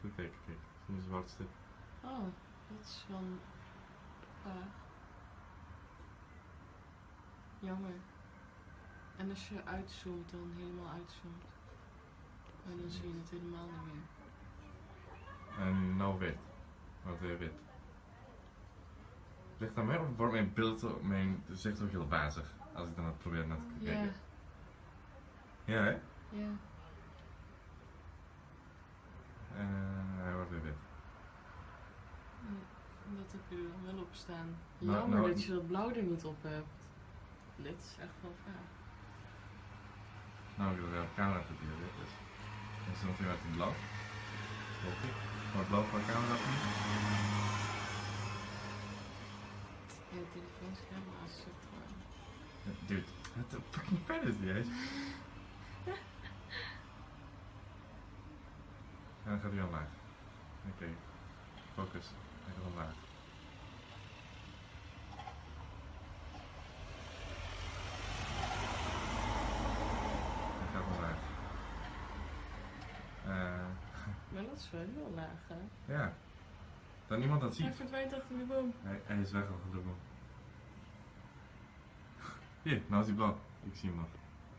Goed kijken, kijk. Dat is een zwart stip. Oh, dat is wel vaag. Jammer. En als je uitzoomt, dan helemaal uitzoomt. En dan zie je het helemaal niet meer. En nou wit. Wat weer wit. Ligt aan mij of wordt mijn beeld, mijn gezicht ook heel wazig? Als ik dan het probeer naar te kijken. Ja, hè? Ja. Hij wordt weer wit. Dat heb je er dan wel op staan. Nou, Jammer nou, dat je dat blauw er niet op hebt. Dit is echt wel vaag. Nou, ik wil de camera dat hier wit is. Is er nog iemand in blauw? Hoop ik. Maar blauw van de camera niet? Ja, de telefoonscherm is zo gewoon. Dude, wat de fucking pen is die, hè? En dan gaat hij omlaag. Oké. Focus. Hij gaat omlaag. Hij gaat omlaag. Maar dat is wel heel laag, hè? Ja. Dat niemand dat ziet. Hij verdwijnt achter de boom. Hij is weg achter de boom. Hier, nou is hij blauw. Ik zie hem nog.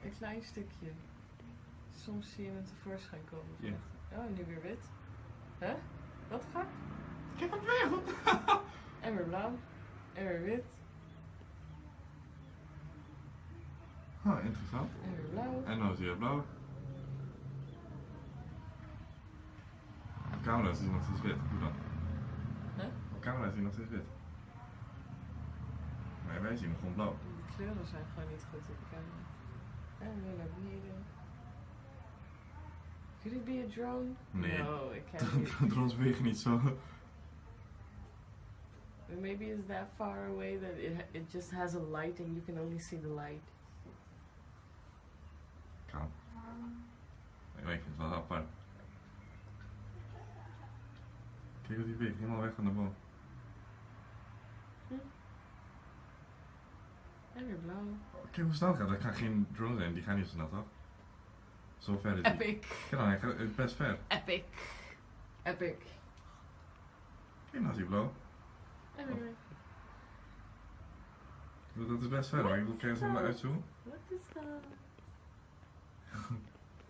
Een klein stukje. Soms zie je hem tevoorschijn komen. Ja. Oh, nu weer wit. Huh? Wat gaat? Kijk op weg! En weer blauw. En weer wit. Oh, interessant. En weer blauw. En nou is hij weer blauw. Op camera is hij nog steeds wit. Hoe dan? Huh? Op camera is hij nog steeds wit. Maar wij zien hem gewoon blauw. De kleuren zijn gewoon niet goed op de camera. En weer naar beneden. Could it be a drone? Nee. No, it can't be. Drones wegen niet zo. But maybe it's that far away that it just has a light and you can only see the light. Kan. Ik vind het wel apart. Kijk wat hij weegt, helemaal weg van de boom. En weer blauw. Kijk hoe snel het gaat, dat kan geen drone zijn, die gaan niet zo snel toch? Zo ver is hij. Epic. Kijk dan, hij gaat best ver. Epic. Epic. Kijk nou is hij blauw. En weer. Dat is best ver hoor, ik wil kijken eens naar uitzoomen. Wat is dat?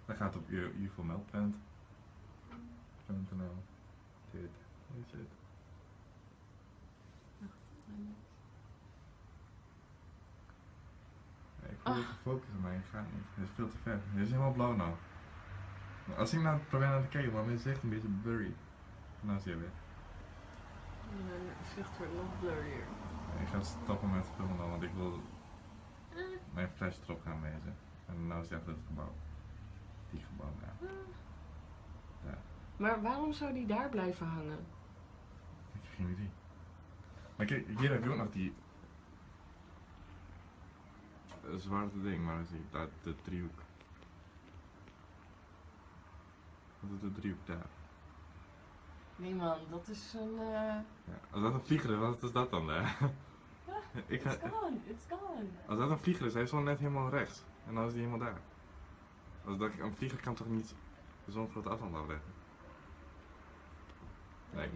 Dat gaat op uformeld.nl. Dit is het. Ja, ik probeer te focussen, maar het gaat niet. Het is veel te ver. Het is helemaal blauw nou. Maar als ik nou probeer naar te kijken, maar mijn zicht een beetje blurry. Nou zie je weer. Mijn gezicht wordt nog blurrier. Ik ga stoppen met filmen dan, want ik wil mijn flash erop gaan lezen. En nou is het echt het gebouw. Die gebouw, ja. Ja. Maar waarom zou die daar blijven hangen? Ik heb geen idee. Maar kijk, hier heb je ook nog die zwarte ding, maar zie je, de driehoek. Wat is de driehoek daar? Nee man, dat is een... Ja. Als dat een vlieger is, wat is dat dan daar? It's gone, it's gone. Als dat een vlieger is, hij is zo net helemaal rechts. En dan is hij helemaal daar. Een vlieger kan toch niet zo'n grote afstand afleggen? Nee.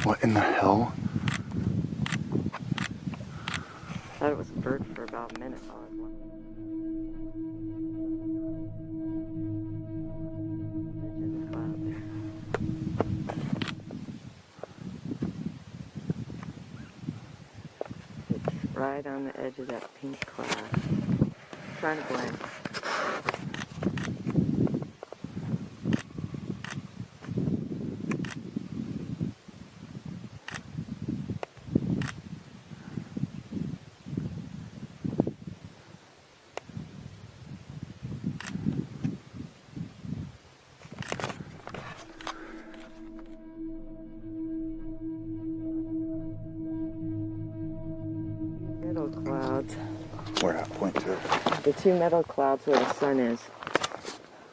What in the hell? I thought it was a bird for about a minute. It's right on the edge of that pink cloud. Trying to blend. Metal clouds. Where at? Point to. The two metal clouds where the sun is.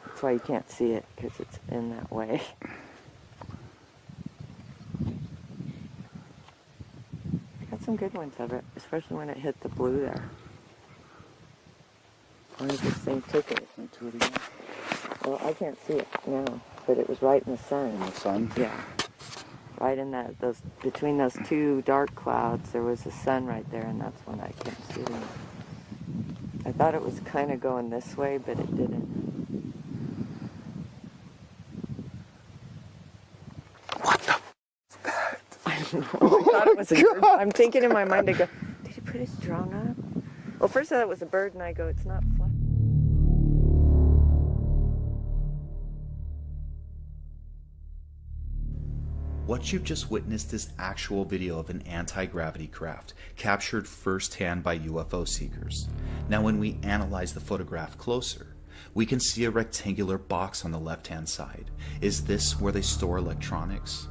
That's why you can't see it, because it's in that way. I got some good ones of it, especially when it hit the blue there. One of the same ticket. To it again. Well, I can't see it now, but it was right in the sun. In the sun? Yeah. Right in that, between those two dark clouds, there was a sun right there, and that's when I couldn't see it. I thought it was kind of going this way, but it didn't. What the f is that? I don't know. I thought it was a bird. I'm thinking in my mind, I go, did he put his drone up? Well, first I thought it was a bird, and I go, it's not flying. What you've just witnessed is actual video of an anti-gravity craft captured firsthand by UFO seekers. Now when we analyze the photograph closer, we can see a rectangular box on the left-hand side. Is this where they store electronics?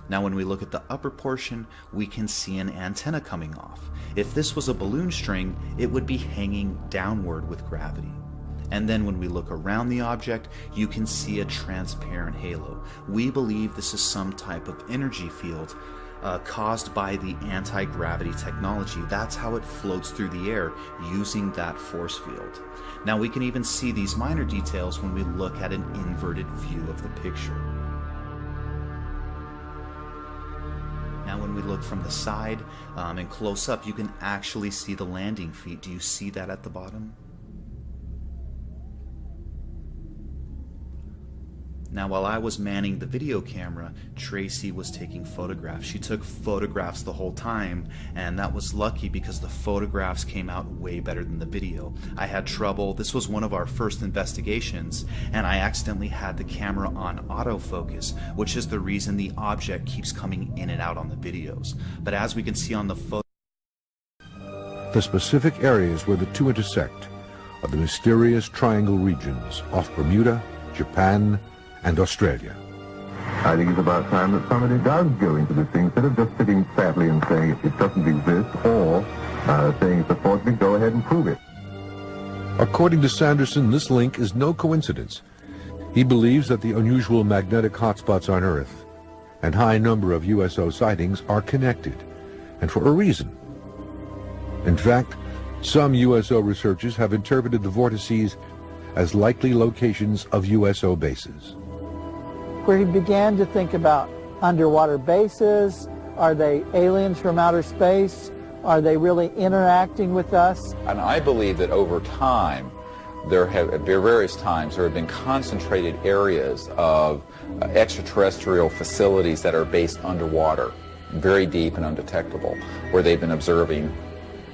Now when we look at the upper portion, we can see an antenna coming off. If this was a balloon string, it would be hanging downward with gravity. And then when we look around the object, you can see a transparent halo. We believe this is some type of energy field caused by the anti-gravity technology. That's how it floats through the air using that force field. Now we can even see these minor details when we look at an inverted view of the picture. Now when we look from the side and close up, you can actually see the landing feet. Do you see that at the bottom? Now while I was manning the video camera, Tracy was taking photographs. She took photographs the whole time, and that was lucky because the photographs came out way better than the video. I had trouble. This was one of our first investigations, and I accidentally had the camera on autofocus, which is the reason the object keeps coming in and out on the videos. But as we can see on the photo, the specific areas where the two intersect are the mysterious triangle regions off Bermuda, Japan, and Australia. I think it's about time that somebody does go into this thing instead of just sitting sadly and saying it doesn't exist, or saying supposedly go ahead and prove it. According to Sanderson, this link is no coincidence. He believes that the unusual magnetic hotspots on Earth and high number of USO sightings are connected, and for a reason. In fact, some USO researchers have interpreted the vortices as likely locations of USO bases. Where he began to think about underwater bases. Are they aliens from outer space? Are they really interacting with us? And I believe that over time, at various times, there have been concentrated areas of extraterrestrial facilities that are based underwater, very deep and undetectable, where they've been observing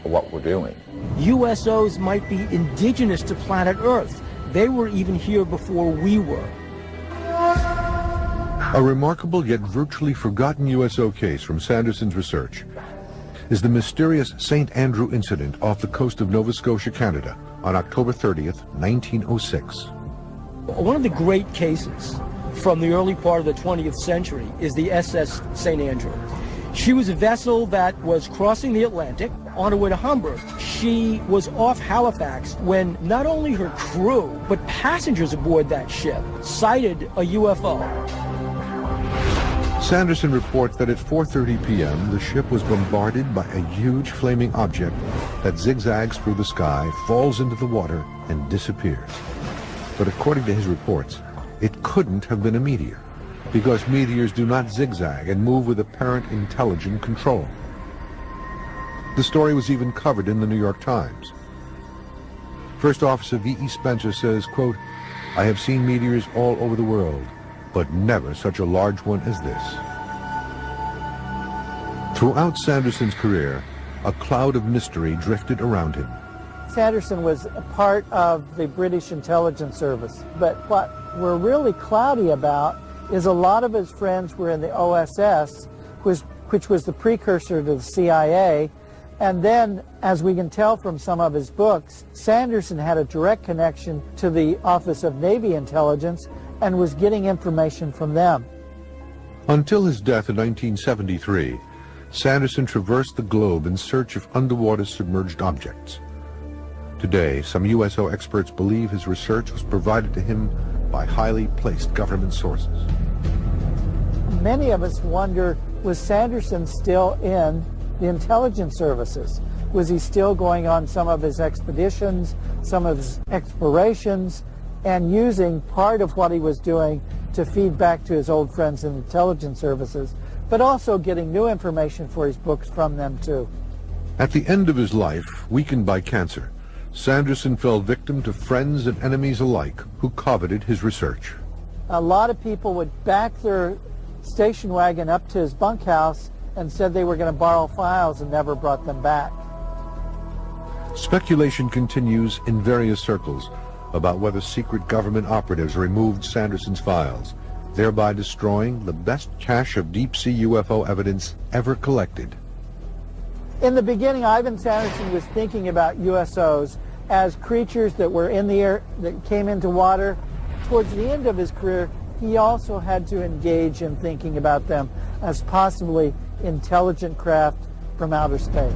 what we're doing. USOs might be indigenous to planet Earth. They were even here before we were. A remarkable yet virtually forgotten USO case from Sanderson's research is the mysterious St. Andrew incident off the coast of Nova Scotia, Canada, on October 30th, 1906. One of the great cases from the early part of the 20th century is the SS St. Andrew. She was a vessel that was crossing the Atlantic on her way to Hamburg. She was off Halifax when not only her crew, but passengers aboard that ship sighted a UFO. Sanderson reports that at 4:30 p.m. the ship was bombarded by a huge flaming object that zigzags through the sky, falls into the water, and disappears. But according to his reports, it couldn't have been a meteor, because meteors do not zigzag and move with apparent intelligent control. The story was even covered in the New York Times. First Officer V.E. Spencer says, quote, "I have seen meteors all over the world, but never such a large one as this." Throughout Sanderson's career, a cloud of mystery drifted around him. Sanderson was a part of the British intelligence service, but what we're really cloudy about is a lot of his friends were in the OSS, which was the precursor to the CIA, and then, as we can tell from some of his books, Sanderson had a direct connection to the Office of Navy Intelligence and was getting information from them. Until his death in 1973, Sanderson traversed the globe in search of underwater submerged objects. Today, some USO experts believe his research was provided to him by highly placed government sources. Many of us wonder, was Sanderson still in the intelligence services? Was he still going on some of his expeditions, some of his explorations, and using part of what he was doing to feed back to his old friends in intelligence services, but also getting new information for his books from them too? At the end of his life, weakened by cancer, Sanderson fell victim to friends and enemies alike who coveted his research. A lot of people would back their station wagon up to his bunkhouse and said they were going to borrow files and never brought them back. Speculation continues in various circles about whether secret government operatives removed Sanderson's files, thereby destroying the best cache of deep-sea UFO evidence ever collected. In the beginning, Ivan Sanderson was thinking about USOs as creatures that were in the air, that came into water. Towards the end of his career, he also had to engage in thinking about them as possibly intelligent craft from outer space.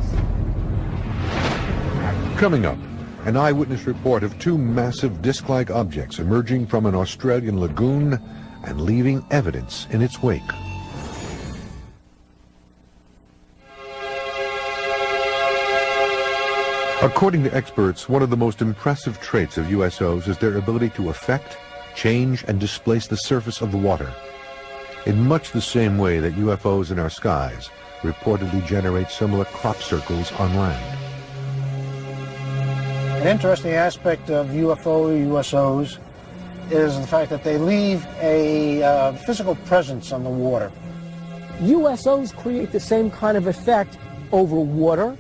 Coming up, an eyewitness report of two massive disc-like objects emerging from an Australian lagoon and leaving evidence in its wake. According to experts, one of the most impressive traits of USOs is their ability to affect, change, and displace the surface of the water, in much the same way that UFOs in our skies reportedly generate similar crop circles on land. An interesting aspect of USOs is the fact that they leave a physical presence on the water. USOs create the same kind of effect over water,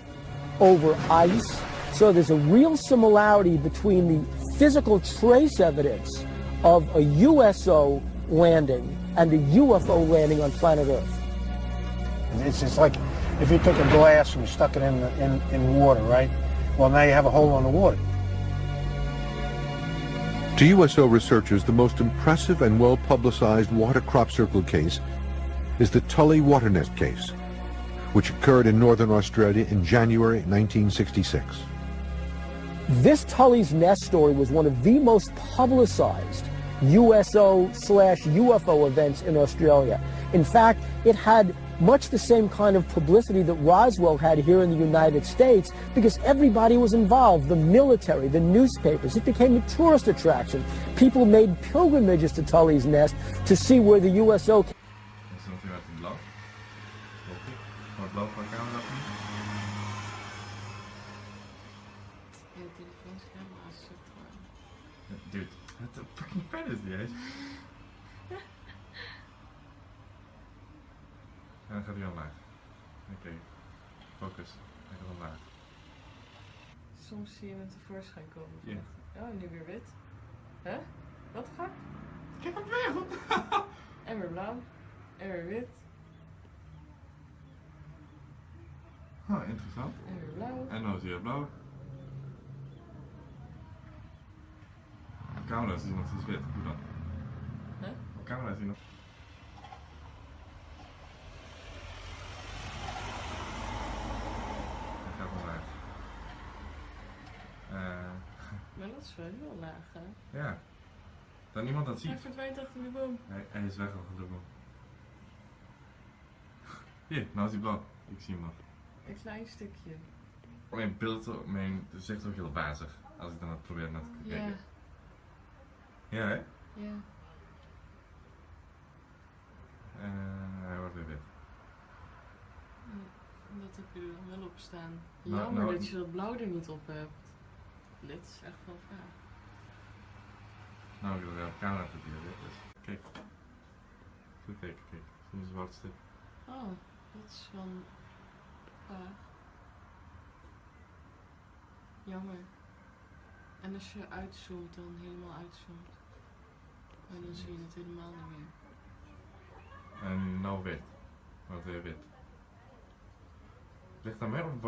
over ice, so there's a real similarity between the physical trace evidence of a USO landing and a UFO landing on planet Earth. It's like if you took a glass and stuck it in water, right? Well, now you have a hole on the water. To USO researchers, the most impressive and well-publicized water crop circle case is the Tully water nest case, which occurred in northern Australia in January 1966. This Tully's Nest story was one of the most publicized USO/UFO events in Australia. In fact, it had much the same kind of publicity that Roswell had here in the United States because everybody was involved, the military, the newspapers. It became a tourist attraction. People made pilgrimages to Tully's Nest to see where the USO came. Dude, what the fucking pen is deze? En dan gaat hij omlaag. Oké, focus. Hij gaat omlaag. Soms zie je hem tevoorschijn komen. Ja. Oh, nu weer wit. Hè? Wat gek? Kijk op weer! En weer blauw. En weer wit. Oh, interessant. En weer blauw. En nou zie je blauw. Op camera zie je nog steeds wit. Hoe dan? Huh? Op camera zie je nog... Hij gaat omlaag. Maar dat is wel heel laag, hè? Ja. Dat niemand dat ziet. Hij verdwijnt achter de boom. Hij is weg achter de boom. Hier, nou is hij blauw. Ik zie hem nog. Een klein stukje. Mijn beeld, mijn gezicht is ook heel wazig. Als ik dan het probeer naar te kijken. Ja, hè? Ja. Hij wordt weer wit. Dat heb je er dan wel op staan. Nou, Jammer nou, dat je dat blauw er niet op hebt. Dit is echt wel vaag. Nou, ik wil de camera dat hier wit is. Kijk. Goed kijken, kijk. Zo'n zwart stuk. Oh, dat is wel vaag. Jammer. En als je uitzoomt, dan helemaal uitzoomt. En dan zie je het helemaal niet meer. En nou wit. Wordt weer wit. Ligt aan mij of